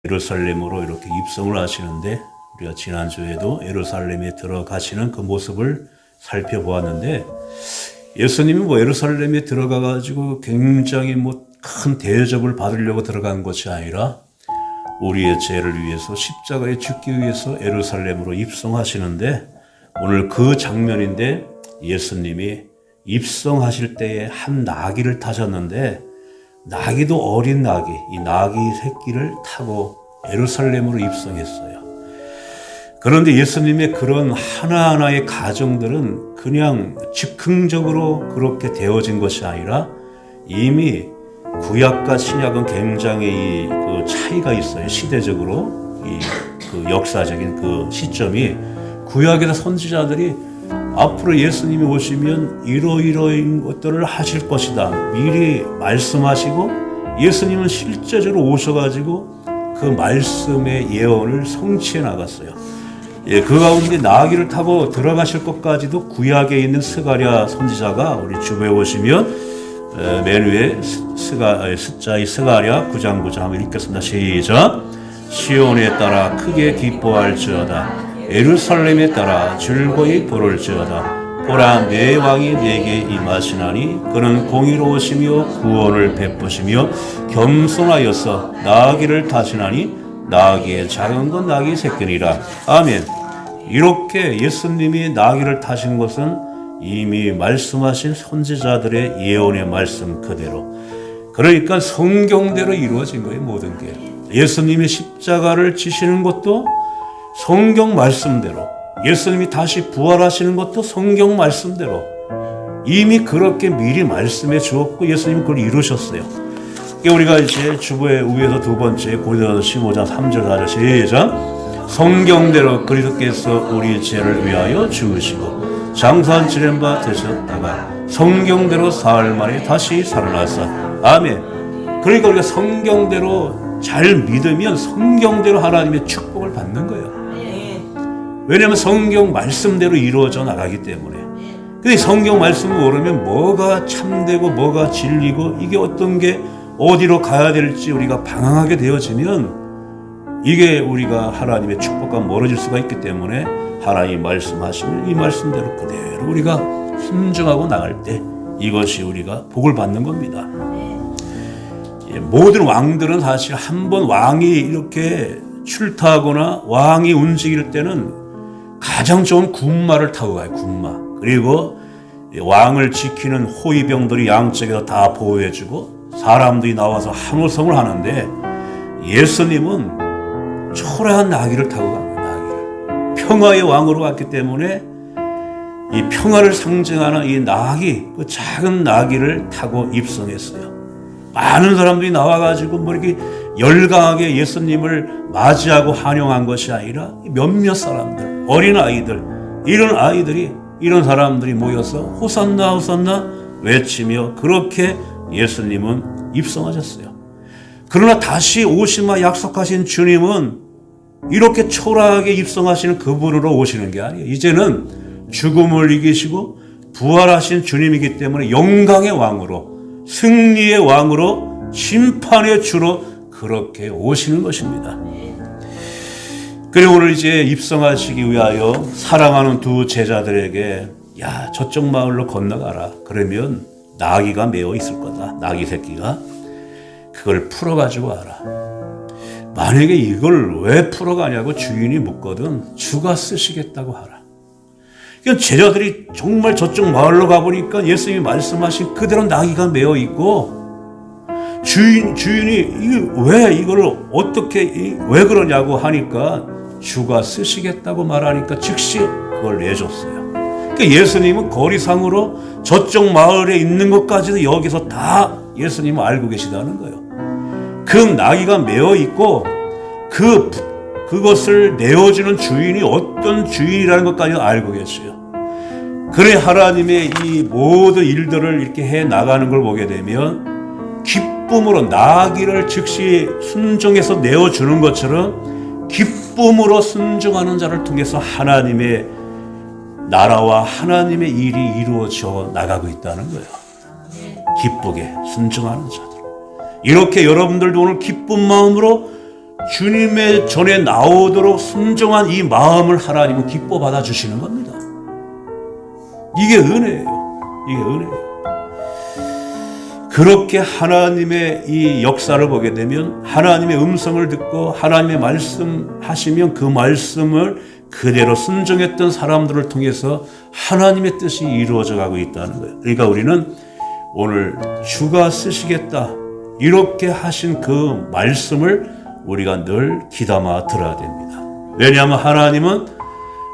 예루살렘으로 이렇게 입성을 하시는데, 우리가 지난주에도 예루살렘에 들어가시는 그 모습을 살펴보았는데, 예수님이 예루살렘에 들어가가지고 굉장히 큰 대접을 받으려고 들어간 것이 아니라 우리의 죄를 위해서 십자가에 죽기 위해서 예루살렘으로 입성하시는데, 오늘 그 장면인데, 예수님이 입성하실 때에 한 나귀를 타셨는데, 나귀도 어린 나귀, 이 나귀 새끼를 타고 예루살렘으로 입성했어요. 그런데 예수님의 그런 하나하나의 가정들은 그냥 즉흥적으로 그렇게 되어진 것이 아니라 이미 구약과 신약은 굉장히 그 차이가 있어요. 시대적으로 그 역사적인 그 시점이, 구약에서 선지자들이 앞으로 예수님이 오시면 이러이러한 것들을 하실 것이다 미리 말씀하시고, 예수님은 실제적으로 오셔가지고 그 말씀의 예언을 성취해 나갔어요. 그 가운데 나귀를 타고 들어가실 것까지도 구약에 있는 스가랴 선지자가, 우리 주부에 오시면 맨 위에 숫자의 스가랴 9장 9절 한번 읽겠습니다. 시작. 시온에 따라 크게 기뻐할지어다. 예루살렘에 따라 즐거이 부를지어다. 보라, 내 왕이 내게 임하시나니 그는 공의로우시며 구원을 베푸시며 겸손하여서 나귀를 타시나니 나귀의 작은 건 나귀 새끼니라. 아멘. 이렇게 예수님이 나귀를 타신 것은 이미 말씀하신 선지자들의 예언의 말씀 그대로, 그러니까 성경대로 이루어진 거예요. 모든 게 예수님이 십자가를 지시는 것도 성경 말씀대로, 예수님이 다시 부활하시는 것도 성경 말씀대로 이미 그렇게 미리 말씀해 주었고, 예수님이 그걸 이루셨어요. 우리가 이제 주보의 위에서 두 번째 고린도서 15장 3절 4절 시작. 성경대로 그리스도께서 우리 죄를 위하여 죽으시고 장사한 지낸 바 되셨다가 성경대로 사흘 만에 다시 살아나사. 아멘. 그러니까 우리가 성경대로 잘 믿으면 성경대로 하나님의 축복을 받는 거예요. 왜냐하면 성경 말씀대로 이루어져 나가기 때문에. 근데 성경 말씀을 모르면 뭐가 참되고 뭐가 진리고 이게 어떤 게 어디로 가야 될지 우리가 방황하게 되어지면 이게 우리가 하나님의 축복과 멀어질 수가 있기 때문에, 하나님이 말씀하시면 이 말씀대로 그대로 우리가 순종하고 나갈 때 이것이 우리가 복을 받는 겁니다. 모든 왕들은 사실 한번 왕이 이렇게 출타하거나 왕이 움직일 때는 가장 좋은 군마를 타고 가요. 군마. 그리고 왕을 지키는 호위병들이 양쪽에서 다 보호해주고 사람들이 나와서 항호성을 하는데, 예수님은 초라한 나귀를 타고 갑니다. 나귀를. 평화의 왕으로 왔기 때문에 이 평화를 상징하는 이 나귀, 그 작은 나귀를 타고 입성했어요. 많은 사람들이 나와가지고 이렇게 열광하게 예수님을 맞이하고 환영한 것이 아니라 몇몇 사람들, 어린 아이들, 이런 사람들이 모여서 호산나 호산나 외치며 그렇게 예수님은 입성하셨어요. 그러나 다시 오시마 약속하신 주님은 이렇게 초라하게 입성하시는 그분으로 오시는 게 아니에요. 이제는 죽음을 이기시고 부활하신 주님이기 때문에 영광의 왕으로, 승리의 왕으로, 심판의 주로 그렇게 오시는 것입니다. 그리고 오늘 이제 입성하시기 위하여 사랑하는 두 제자들에게, 야, 저쪽 마을로 건너가라. 그러면 나귀가 메어 있을 거다. 나귀 새끼가. 그걸 풀어가지고 와라. 만약에 이걸 왜 풀어가냐고 주인이 묻거든 주가 쓰시겠다고 하라. 그러니까 제자들이 정말 저쪽 마을로 가보니까 예수님이 말씀하신 그대로 나귀가 메어 있고, 주인이 왜 이걸 어떻게 왜 그러냐고 하니까 주가 쓰시겠다고 말하니까 즉시 그걸 내줬어요. 그러니까 예수님은 거리상으로 저쪽 마을에 있는 것까지도 여기서 다 예수님은 알고 계시다는 거예요. 그 나귀가 메어 있고 그것을 내어주는 주인이 어떤 주인이라는 것까지도 알고 계셔요. 그래 하나님의 이 모든 일들을 이렇게 해 나가는 걸 보게 되면 기쁨으로 나귀를 즉시 순종해서 내어주는 것처럼 기쁨으로 순종하는 자를 통해서 하나님의 나라와 하나님의 일이 이루어져 나가고 있다는 거예요. 기쁘게 순종하는 자들. 이렇게 여러분들도 오늘 기쁜 마음으로 주님의 전에 나오도록 순종한 이 마음을 하나님은 기뻐 받아주시는 겁니다. 이게 은혜예요. 이게 은혜예요. 그렇게 하나님의 이 역사를 보게 되면 하나님의 음성을 듣고 하나님의 말씀하시면 그 말씀을 그대로 순종했던 사람들을 통해서 하나님의 뜻이 이루어져 가고 있다는 거예요. 그러니까 우리는 오늘 주가 쓰시겠다 이렇게 하신 그 말씀을 우리가 늘 귀담아 들어야 됩니다. 왜냐하면 하나님은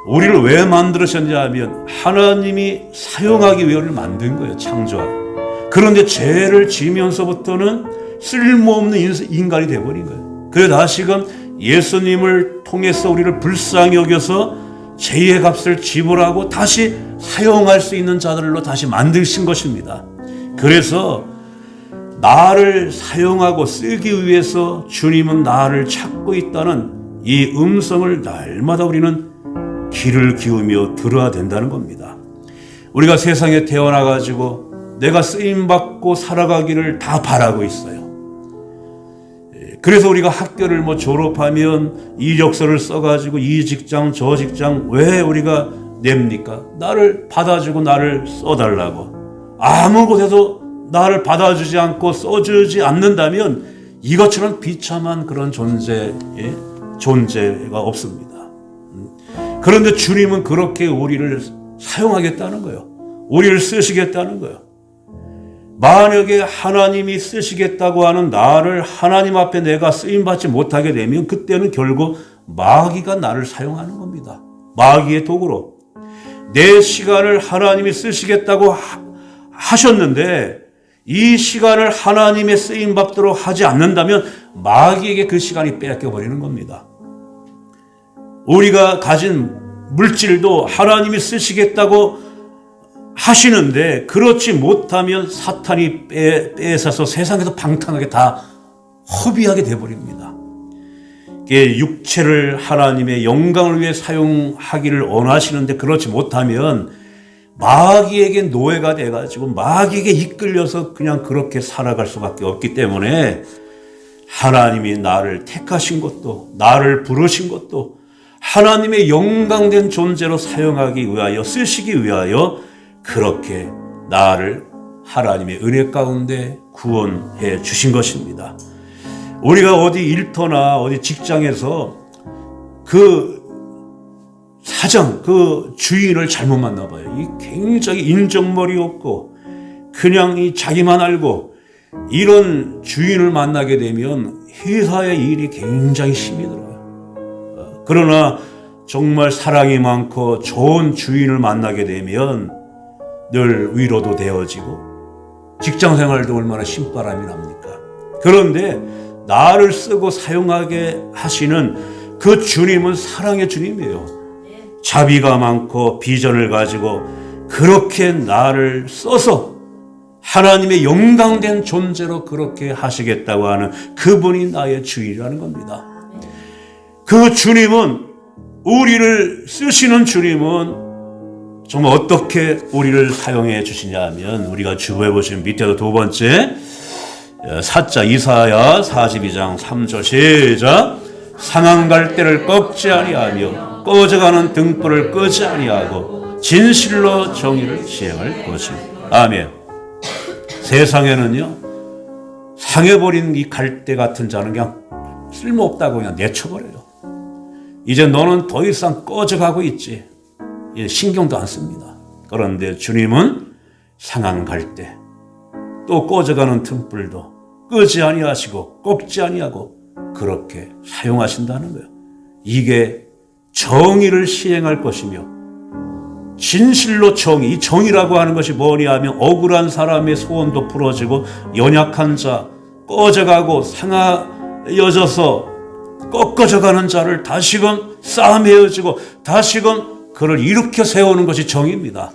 우리를 왜 만들으셨냐 하면 하나님이 사용하기 위해 우리를 만든 거예요. 창조하고. 그런데 죄를 지면서부터는 쓸모없는 인간이 되어버린 거예요. 그래서 다시금 예수님을 통해서 우리를 불쌍히 여겨서 죄의 값을 지불하고 다시 사용할 수 있는 자들로 다시 만드신 것입니다. 그래서 나를 사용하고 쓰기 위해서 주님은 나를 찾고 있다는 이 음성을 날마다 우리는 귀를 기울이며 들어야 된다는 겁니다. 우리가 세상에 태어나가지고 내가 쓰임받고 살아가기를 다 바라고 있어요. 그래서 우리가 학교를 졸업하면 이력서를 써가지고 이 직장 저 직장 왜 우리가 냅니까? 나를 받아주고 나를 써달라고. 아무 곳에서 나를 받아주지 않고 써주지 않는다면 이것처럼 비참한 그런 존재가 없습니다. 그런데 주님은 그렇게 우리를 사용하겠다는 거예요. 우리를 쓰시겠다는 거예요. 만약에 하나님이 쓰시겠다고 하는 나를 하나님 앞에 내가 쓰임받지 못하게 되면 그때는 결국 마귀가 나를 사용하는 겁니다. 마귀의 도구로. 내 시간을 하나님이 쓰시겠다고 하셨는데 이 시간을 하나님의 쓰임받도록 하지 않는다면 마귀에게 그 시간이 뺏겨버리는 겁니다. 우리가 가진 물질도 하나님이 쓰시겠다고 하시는데 그렇지 못하면 사탄이 뺏어서 세상에서 방탕하게 다 허비하게 되어버립니다. 육체를 하나님의 영광을 위해 사용하기를 원하시는데 그렇지 못하면 마귀에게 노예가 돼가지고 마귀에게 이끌려서 그냥 그렇게 살아갈 수밖에 없기 때문에 하나님이 나를 택하신 것도 나를 부르신 것도 하나님의 영광된 존재로 사용하기 위하여 쓰시기 위하여 그렇게 나를 하나님의 은혜 가운데 구원해 주신 것입니다. 우리가 어디 일터나 어디 직장에서 그 사장, 그 주인을 잘못 만나봐요. 이 굉장히 인정머리 없고 그냥 이 자기만 알고 이런 주인을 만나게 되면 회사의 일이 굉장히 힘이 들어요. 그러나 정말 사랑이 많고 좋은 주인을 만나게 되면 늘 위로도 되어지고 직장생활도 얼마나 신바람이 납니까? 그런데 나를 쓰고 사용하게 하시는 그 주님은 사랑의 주님이에요. 자비가 많고 비전을 가지고 그렇게 나를 써서 하나님의 영광된 존재로 그렇게 하시겠다고 하는 그분이 나의 주인이라는 겁니다. 그 주님은 우리를 쓰시는 주님은 정말 어떻게 우리를 사용해 주시냐 하면 우리가 주부해 보시면 밑에도 두 번째 사자 이사야 42장 3절 시작. 상한 갈대를 꺾지 아니하며 꺼져가는 등불을 끄지 아니하고 진실로 정의를 시행할 것이며. 아멘. 세상에는요 상해버린 이 갈대 같은 자는 그냥 쓸모없다고 그냥 내쳐버려요. 이제 너는 더 이상 꺼져가고 있지. 신경도 안 씁니다. 그런데 주님은 상한 갈대 또 꺼져가는 등불도 끄지 아니하시고 꺾지 아니하고 그렇게 사용하신다는 거예요. 이게 정의를 시행할 것이며 진실로 정의, 이 정의라고 하는 것이 뭐냐 하면 억울한 사람의 소원도 풀어지고 연약한 자, 꺼져가고 상하여져서 꺾어져가는 자를 다시금 싸매어지고 다시금 그를 일으켜 세우는 것이 정의입니다.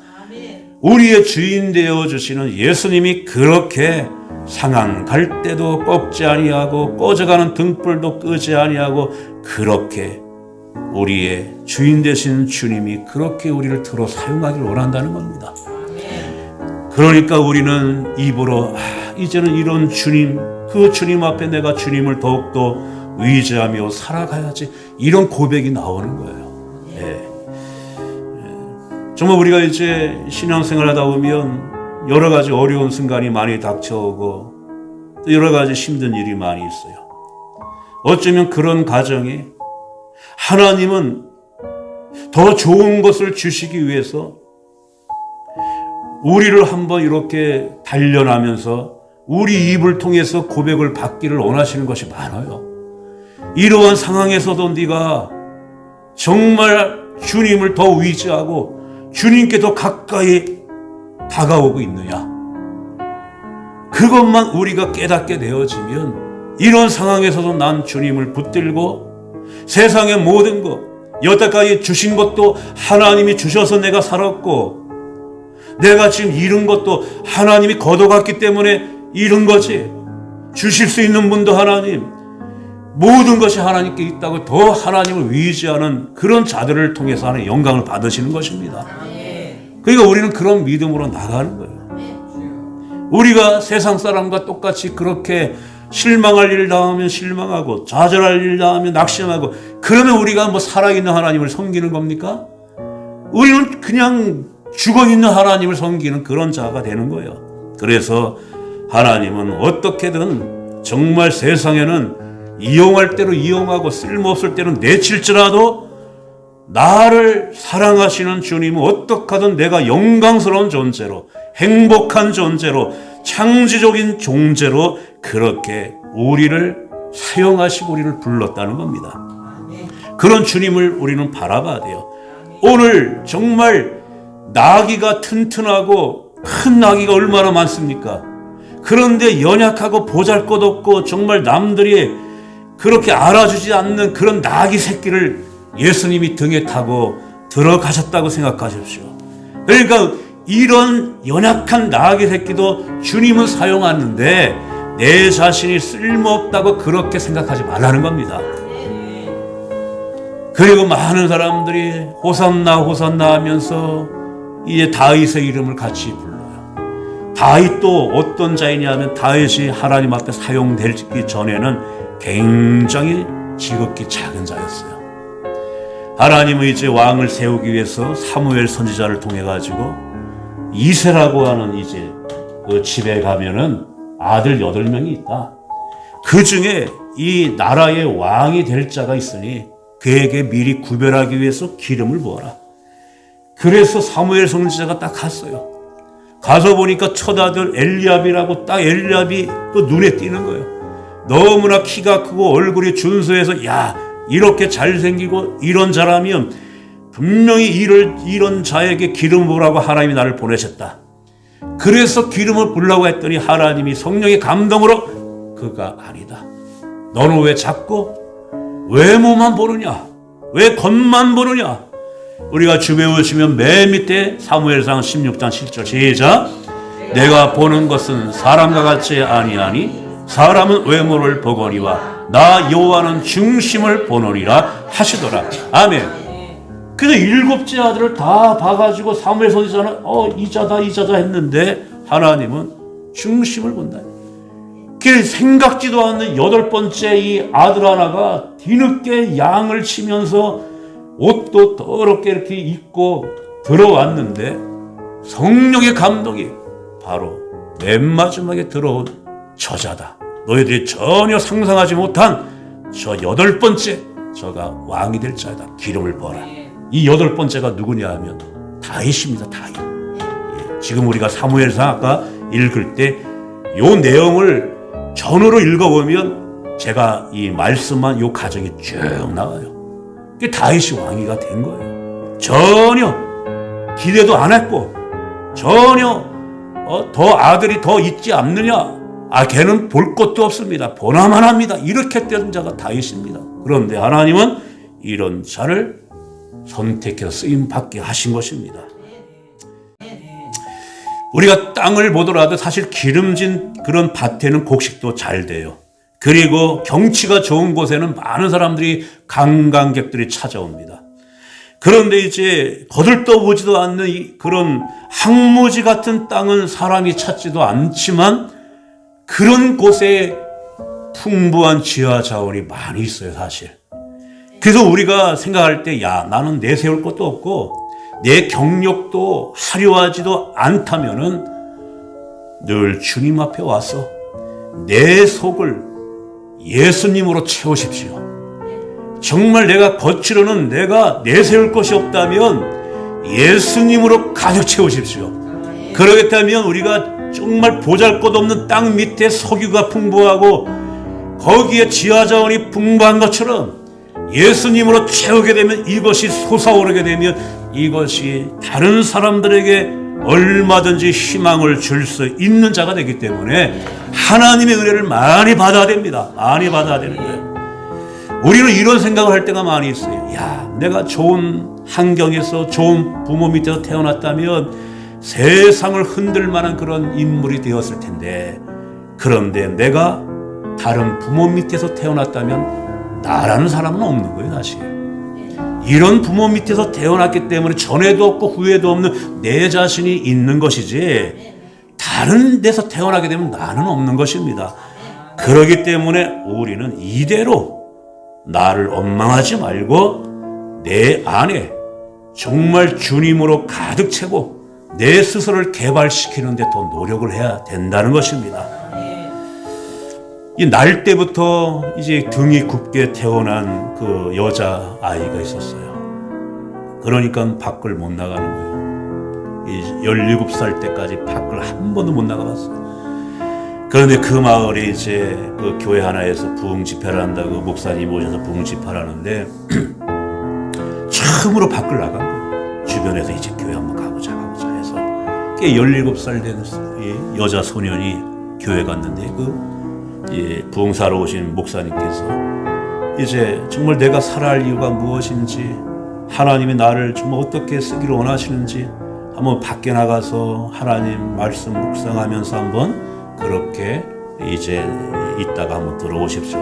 우리의 주인 되어주시는 예수님이 그렇게 상한 갈대도 꺾지 아니하고 꺼져가는 등불도 끄지 아니하고 그렇게 우리의 주인 되신 주님이 그렇게 우리를 들어 사용하기를 원한다는 겁니다. 그러니까 우리는 입으로 이제는 이런 주님, 그 주님 앞에 내가 주님을 더욱더 의지하며 살아가야지. 이런 고백이 나오는 거예요. 예. 정말 우리가 이제 신앙생활 하다 보면 여러 가지 어려운 순간이 많이 닥쳐오고 또 여러 가지 힘든 일이 많이 있어요. 어쩌면 그런 가정에 하나님은 더 좋은 것을 주시기 위해서 우리를 한번 이렇게 단련하면서 우리 입을 통해서 고백을 받기를 원하시는 것이 많아요. 이러한 상황에서도 네가 정말 주님을 더 의지하고 주님께 더 가까이 다가오고 있느냐, 그것만 우리가 깨닫게 되어지면 이런 상황에서도 난 주님을 붙들고 세상의 모든 것, 여태까지 주신 것도 하나님이 주셔서 내가 살았고 내가 지금 잃은 것도 하나님이 걷어갔기 때문에 잃은 거지, 주실 수 있는 분도 하나님, 모든 것이 하나님께 있다고 더 하나님을 의지하는 그런 자들을 통해서 하는 영광을 받으시는 것입니다. 그러니까 우리는 그런 믿음으로 나가는 거예요. 우리가 세상 사람과 똑같이 그렇게 실망할 일 당하면 실망하고 좌절할 일 당하면 낙심하고, 그러면 우리가 뭐 살아있는 하나님을 섬기는 겁니까? 우리는 그냥 죽어있는 하나님을 섬기는 그런 자가 되는 거예요. 그래서 하나님은 어떻게든 정말 세상에는 이용할 대로 이용하고 쓸모없을 때는 내칠지라도 나를 사랑하시는 주님은 어떻게 하든 내가 영광스러운 존재로, 행복한 존재로, 창조적인 존재로 그렇게 우리를 사용하시고 우리를 불렀다는 겁니다. 그런 주님을 우리는 바라봐야 돼요. 오늘 정말 나귀가 튼튼하고 큰 나귀가 얼마나 많습니까? 그런데 연약하고 보잘것없고 정말 남들이 그렇게 알아주지 않는 그런 나귀 새끼를 예수님이 등에 타고 들어가셨다고 생각하십시오. 그러니까 이런 연약한 나귀 새끼도 주님은 사용하는데 내 자신이 쓸모없다고 그렇게 생각하지 말라는 겁니다. 그리고 많은 사람들이 호산나 호산나 하면서 이제 다윗의 이름을 같이 불러요. 다윗도 어떤 자이냐면 다윗이 하나님 앞에 사용되기 전에는 굉장히 지극히 작은 자였어요. 하나님은 이제 왕을 세우기 위해서 사무엘 선지자를 통해 가지고 이새라고 하는 이제 그 집에 가면은 아들 8명이 있다. 그 중에 이 나라의 왕이 될 자가 있으니 그에게 미리 구별하기 위해서 기름을 부어라. 그래서 사무엘 선지자가 딱 갔어요. 가서 보니까 첫 아들 엘리압이라고, 딱 엘리압이 또 눈에 띄는 거예요. 너무나 키가 크고 얼굴이 준수해서, 야, 이렇게 잘생기고 이런 자라면 분명히 이런 자에게 기름 부으라고 하나님이 나를 보내셨다. 그래서 기름을 부으려고 했더니 하나님이 성령의 감동으로 그가 아니다. 너는 왜 자꾸 외모만 보느냐? 왜 겉만 보느냐? 우리가 주 배우시면 맨 밑에 사무엘상 16장 7절 시작. 내가 보는 것은 사람과 같이 아니하니 사람은 외모를 보거니와 나 여호와는 중심을 보노니라 하시더라. 아멘. 그래서 7째 아들을 다 봐가지고 사무엘 선지자는 이 자다 했는데 하나님은 중심을 본다. 그 생각지도 않는 8번째 이 아들 하나가 뒤늦게 양을 치면서 옷도 더럽게 이렇게 입고 들어왔는데 성령의 감동이 바로 맨 마지막에 들어온 저자다. 너희들이 전혀 상상하지 못한 저 8번째 저가 왕이 될 자다. 기름을 부어라. 이 8번째가 누구냐 하면 다윗입니다. 다윗. 지금 우리가 사무엘상 아까 읽을 때 요 내용을 전으로 읽어보면 제가 이 말씀만 요 가정이 쭉 나와요. 다윗이 왕이가 된 거예요. 전혀 기대도 안 했고 전혀 더 아들이 더 있지 않느냐, 걔는 볼 것도 없습니다, 보나만 합니다, 이렇게 된 자가 다윗입니다. 그런데 하나님은 이런 자를 선택해서 쓰임받게 하신 것입니다. 우리가 땅을 보더라도 사실 기름진 그런 밭에는 곡식도 잘 돼요. 그리고 경치가 좋은 곳에는 많은 사람들이, 관광객들이 찾아옵니다. 그런데 이제 거들떠보지도 않는 그런 황무지 같은 땅은 사람이 찾지도 않지만 그런 곳에 풍부한 지하 자원이 많이 있어요, 사실. 그래서 우리가 생각할 때, 야, 나는 내세울 것도 없고, 내 경력도 화려하지도 않다면은 늘 주님 앞에 와서 내 속을 예수님으로 채우십시오. 정말 내가 겉으로는 내가 내세울 것이 없다면 예수님으로 가득 채우십시오. 그러겠다면 우리가 정말 보잘것없는 땅 밑에 석유가 풍부하고 거기에 지하자원이 풍부한 것처럼 예수님으로 채우게 되면, 이것이 솟아오르게 되면 이것이 다른 사람들에게 얼마든지 희망을 줄 수 있는 자가 되기 때문에 하나님의 은혜를 많이 받아야 됩니다. 많이 받아야 되는 거예요. 우리는 이런 생각을 할 때가 많이 있어요. 야, 내가 좋은 환경에서 좋은 부모 밑에서 태어났다면 세상을 흔들 만한 그런 인물이 되었을 텐데, 그런데 내가 다른 부모 밑에서 태어났다면 나라는 사람은 없는 거예요, 사실. 이런 부모 밑에서 태어났기 때문에 전에도 없고 후에도 없는 내 자신이 있는 것이지, 다른 데서 태어나게 되면 나는 없는 것입니다. 그렇기 때문에 우리는 이대로 나를 원망하지 말고 내 안에 정말 주님으로 가득 채고 내 스스로를 개발시키는 데 더 노력을 해야 된다는 것입니다. 이 날 때부터 이제 등이 굽게 태어난 그 여자 아이가 있었어요. 그러니까 밖을 못 나가는 거예요. 17살 때까지 밖을 한 번도 못 나가봤어요. 그런데 그 마을에 이제 그 교회 하나에서 부흥 집회를 한다고 목사님 오셔서 부흥 집회를 하는데 처음으로 밖을 나간 거예요. 주변에서 이제 교회 한번 가보자 해서 17살 된 여자 소년이 교회 갔는데 부흥사로 오신 목사님께서 이제 정말 내가 살아갈 이유가 무엇인지, 하나님이 나를 정말 어떻게 쓰기를 원하시는지 한번 밖에 나가서 하나님 말씀 묵상하면서 한번 그렇게 이제 있다가 한번 들어오십시오.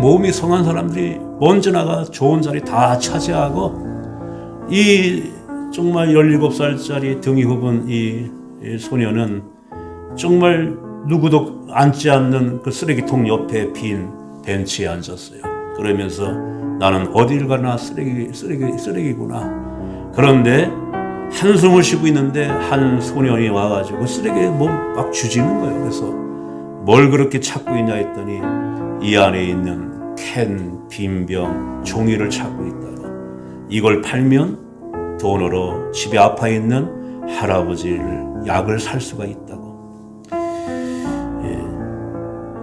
몸이 성한 사람들이 먼저 나가 좋은 자리 다 차지하고, 이 정말 17살짜리 등이 굽은 이 소녀는 정말 누구도 앉지 않는 그 쓰레기통 옆에 빈 벤치에 앉았어요. 그러면서 나는 어딜 가나 쓰레기구나. 그런데 한숨을 쉬고 있는데 한 소년이 와가지고 쓰레기에 막 주지는 거예요. 그래서 뭘 그렇게 찾고 있냐 했더니 이 안에 있는 캔, 빈병, 종이를 찾고 있다고. 이걸 팔면 돈으로 집에 아파 있는 할아버지를 약을 살 수가 있다고.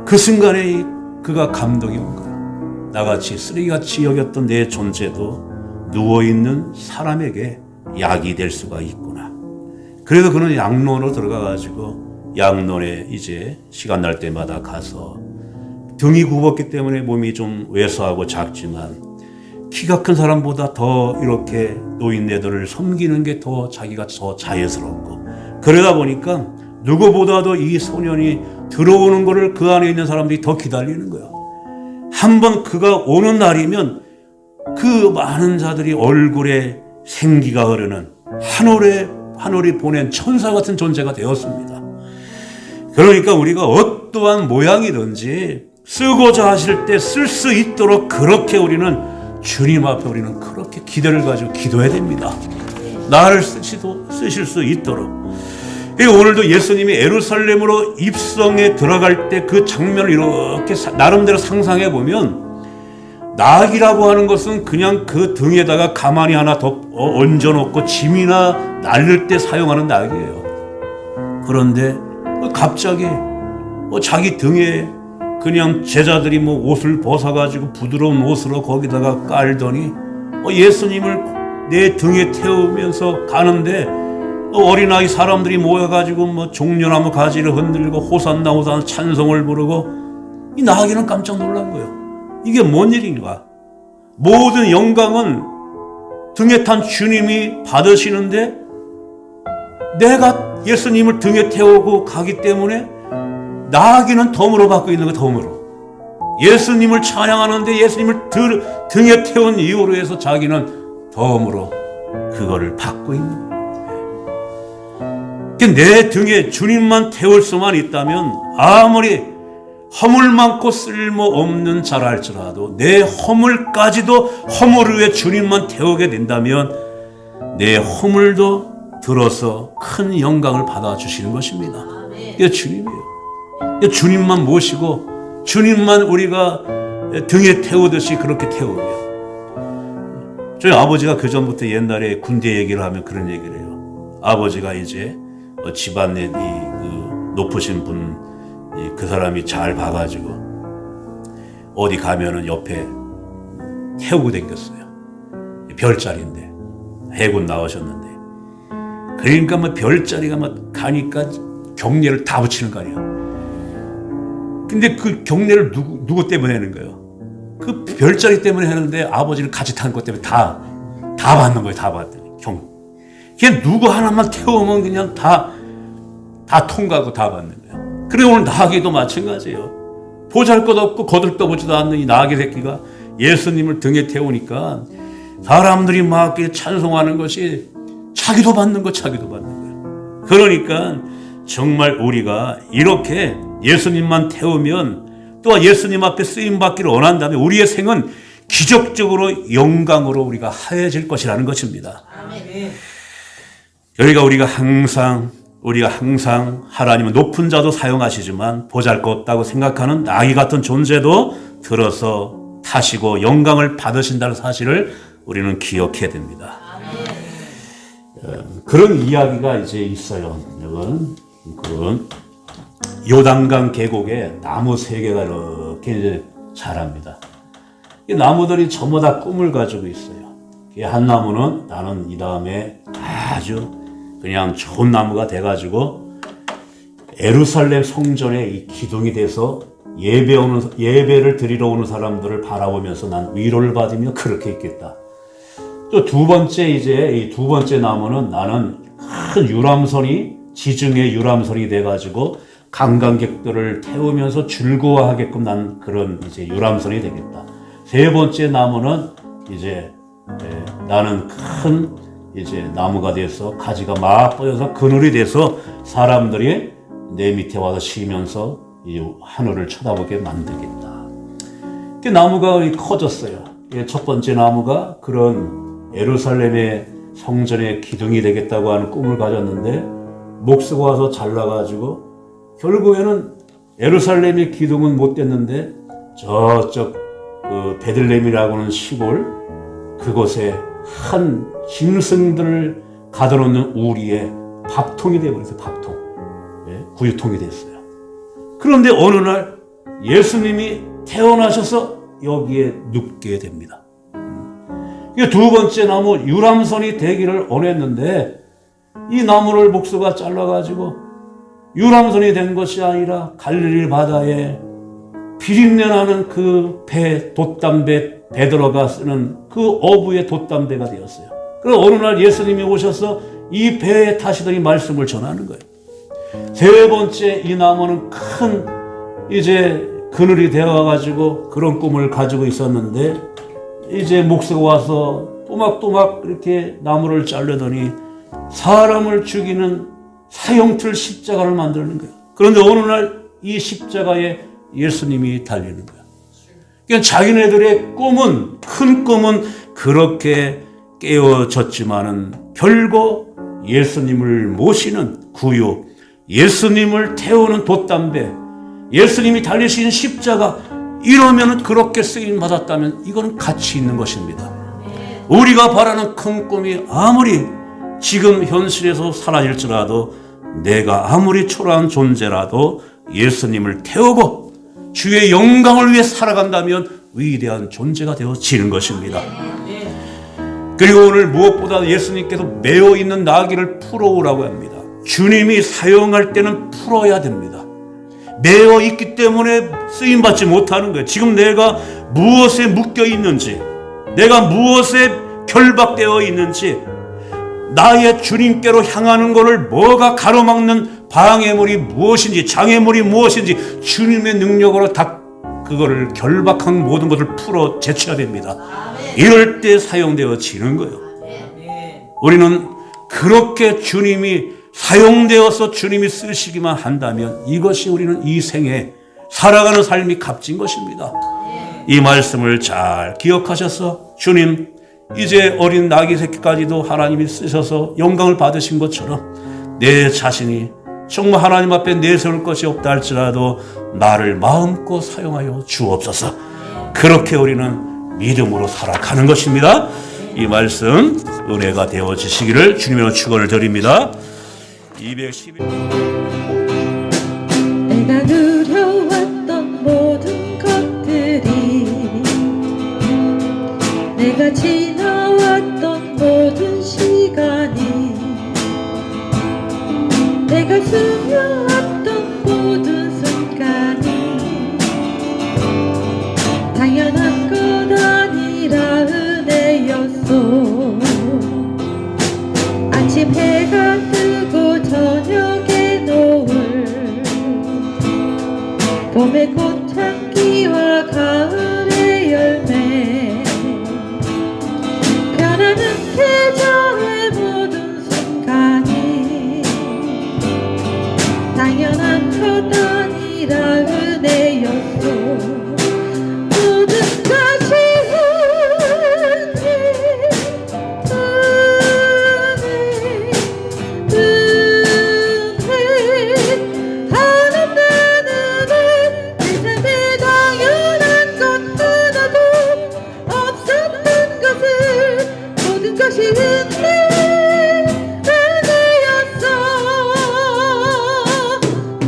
그 순간에 그가 감동이 온 거야. 나같이 쓰레기같이 여겼던 내 존재도 누워있는 사람에게 약이 될 수가 있구나. 그래서 그는 양론으로 들어가가지고 양론에 이제 시간 날 때마다 가서, 등이 굽었기 때문에 몸이 좀 왜소하고 작지만 키가 큰 사람보다 더 이렇게 노인네들을 섬기는 게 더 자기가 더 자연스럽고, 그러다 보니까 누구보다도 이 소년이 들어오는 것을 그 안에 있는 사람들이 더 기다리는 거야. 한번 그가 오는 날이면 그 많은 자들이 얼굴에 생기가 흐르는 하늘이 보낸 천사 같은 존재가 되었습니다. 그러니까 우리가 어떠한 모양이든지 쓰고자 하실 때 쓸 수 있도록 그렇게 우리는 주님 앞에 우리는 그렇게 기대를 가지고 기도해야 됩니다. 나를 쓰실 수 있도록. 오늘도 예수님이 예루살렘으로 입성에 들어갈 때 그 장면을 이렇게 나름대로 상상해 보면, 낙이라고 하는 것은 그냥 그 등에다가 가만히 하나 더 얹어놓고 짐이나 날릴 때 사용하는 낙이에요. 그런데 갑자기 자기 등에 그냥 제자들이 옷을 벗어가지고 부드러운 옷으로 거기다가 깔더니 예수님을 내 등에 태우면서 가는데, 어린아이 사람들이 모여가지고 종려나무 가지를 흔들고 호산나 호산나 찬송을 부르고, 이 나귀는 깜짝 놀란 거예요. 이게 뭔 일인가? 모든 영광은 등에 탄 주님이 받으시는데 내가 예수님을 등에 태우고 가기 때문에 나귀는 덤으로 받고 있는 거예요. 덤으로. 예수님을 찬양하는데 예수님을 등에 태운 이유로 해서 자기는 덤으로 그거를 받고 있는 거예요. 내 등에 주님만 태울 수만 있다면 아무리 허물 많고 쓸모없는 자라 할지라도 내 허물까지도 허물 위에 주님만 태우게 된다면 내 허물도 들어서 큰 영광을 받아주시는 것입니다. 이게 주님이에요. 이게 주님만 모시고 주님만 우리가 등에 태우듯이 그렇게 태우며, 저희 아버지가 그 전부터 옛날에 군대 얘기를 하면 그런 얘기를 해요. 아버지가 이제 집안에 그 높으신 분, 그 사람이 잘 봐가지고 어디 가면은 옆에 태우고 댕겼어요. 별자리인데, 해군 나오셨는데. 그러니까 뭐 별자리가 막 가니까 경례를 다 붙이는 거 아니야. 근데 그 경례를 누구 때문에 하는 거예요? 그 별자리 때문에 하는데 아버지는 같이 타는 것 때문에 다 받는 거예요. 다 받더니 그냥 누구 하나만 태우면 그냥 다 통과하고 다 받는 거예요. 그리고 오늘 나귀도 마찬가지예요. 보잘것없고 거들떠보지도 않는 이 나귀 새끼가 예수님을 등에 태우니까 사람들이 막 찬송하는 것이 자기도 받는 거예요. 그러니까 정말 우리가 이렇게 예수님만 태우면, 또 예수님 앞에 쓰임받기를 원한다면 우리의 생은 기적적으로 영광으로 우리가 하얘질 것이라는 것입니다. 그러니까 우리가 항상 하나님은 높은 자도 사용하시지만 보잘것없다고 생각하는 나귀 같은 존재도 들어서 타시고 영광을 받으신다는 사실을 우리는 기억해야 됩니다. 그런 이야기가 이제 있어요. 그건 요단강 계곡에 나무 3개가 이렇게 이제 자랍니다. 이 나무들이 전부 다 꿈을 가지고 있어요. 한 나무는 나는 이 다음에 아주 그냥 좋은 나무가 돼가지고 예루살렘 성전에 이 기둥이 돼서 예배를 드리러 오는 사람들을 바라보면서 난 위로를 받으며 그렇게 있겠다. 또 두 번째, 이 두 번째 나무는 나는 큰 유람선이, 지중해 유람선이 돼가지고 관광객들을 태우면서 즐거워하게끔 난 그런 이제 유람선이 되겠다. 세 번째 나무는 이제 나는 큰 이제 나무가 돼서 가지가 막 뻗어서 그늘이 돼서 사람들이 내 밑에 와서 쉬면서 이 하늘을 쳐다보게 만들겠다. 그 나무가 커졌어요. 첫 번째 나무가 그런 예루살렘의 성전의 기둥이 되겠다고 하는 꿈을 가졌는데 목수가 와서 잘라가지고 결국에는 예루살렘의 기둥은 못 됐는데 저쪽 그 베들레헴이라고 하는 시골 그곳에 한 짐승들을 가둬놓는 우리의 밥통이 되어버려서 밥통, 구유통이 됐어요. 그런데 어느 날 예수님이 태어나셔서 여기에 눕게 됩니다. 두 번째 나무 유람선이 되기를 원했는데 이 나무를 목수가 잘라가지고 유람선이 된 것이 아니라 갈릴리 바다에 비린내나는 그 배, 돛담배, 배 들어가 쓰는 그 어부의 돛담배가 되었어요. 그래서 어느 날 예수님이 오셔서 이 배에 타시더니 말씀을 전하는 거예요. 세 번째 이 나무는 큰 이제 그늘이 되어가지고 그런 꿈을 가지고 있었는데 이제 목수가 와서 또막또막 이렇게 나무를 자르더니 사람을 죽이는 사형틀 십자가를 만드는 거예요. 그런데 어느 날 이 십자가에 예수님이 달리는 거예요. 그러니까 자기네들의 꿈은, 큰 꿈은 그렇게 깨어졌지만은 결국 예수님을 모시는 구유, 예수님을 태우는 돛담배, 예수님이 달리신 십자가, 이러면 그렇게 쓰임 받았다면 이건 가치 있는 것입니다. 우리가 바라는 큰 꿈이 아무리 지금 현실에서 사라질지라도 내가 아무리 초라한 존재라도 예수님을 태우고 주의 영광을 위해 살아간다면 위대한 존재가 되어지는 것입니다. 그리고 오늘 무엇보다 예수님께서 메어 있는 나귀를 풀어오라고 합니다. 주님이 사용할 때는 풀어야 됩니다. 메어 있기 때문에 쓰임받지 못하는 거예요. 지금 내가 무엇에 묶여 있는지, 내가 무엇에 결박되어 있는지, 나의 주님께로 향하는 것을 뭐가 가로막는 방해물이 무엇인지, 장애물이 무엇인지 주님의 능력으로 다 그거를 결박한 모든 것을 풀어 제쳐야 됩니다. 이럴 때 사용되어지는 거예요. 우리는 그렇게 주님이 사용되어서 주님이 쓰시기만 한다면 이것이 우리는 이 생에 살아가는 삶이 값진 것입니다. 이 말씀을 잘 기억하셔서 주님, 이제 어린 나귀 새끼까지도 하나님이 쓰셔서 영광을 받으신 것처럼 내 자신이 정말 하나님 앞에 내세울 것이 없다 할지라도 나를 마음껏 사용하여 주옵소서. 그렇게 우리는 믿음으로 살아가는 것입니다. 이 말씀 은혜가 되어지시기를 주님의 축원을 드립니다. 211 내가 누려왔던 모든 것들이, 내가 지나왔던 모든 시간이, 내가 스며왔던 모든 순간이 당연한 것 아니라 은혜였소. 아침 해가 뜨고 저녁에 노을, 봄의 꽃향기와 가을의 열매, 변하는 계절의 모든 순간이 당연한 것 아니라 은혜였소. 모든 것이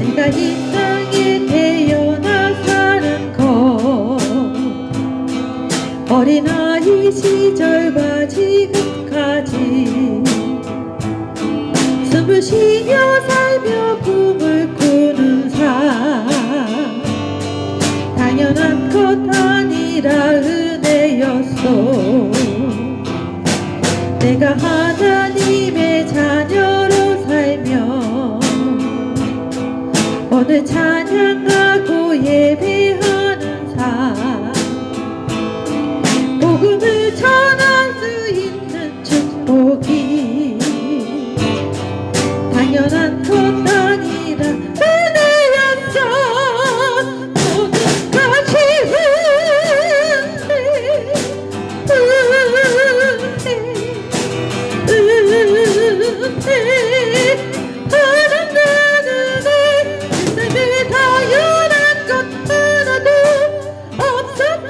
내가 이 땅에 태어나 사는 것, 어린아이 시절과 지금까지 숨을 쉬며 살며 꿈을 꾸는 삶, 당연한 것 아니라 은혜였소. 내가 하나님의 자녀로 살며 오늘 찬양하고 예배하는 삶, 복음을 전할 수 있는 축복이 당연한 것 아니라 은혜였어.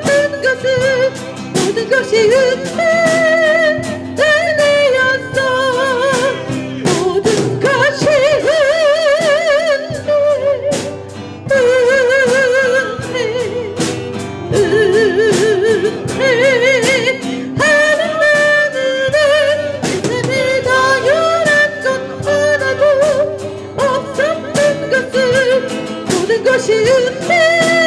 모든 것이 모든 것이 은혜였어. 모든 것이 하나님은 세상에 당연한 것 하나도 없었던 것을, 모든 것이 은혜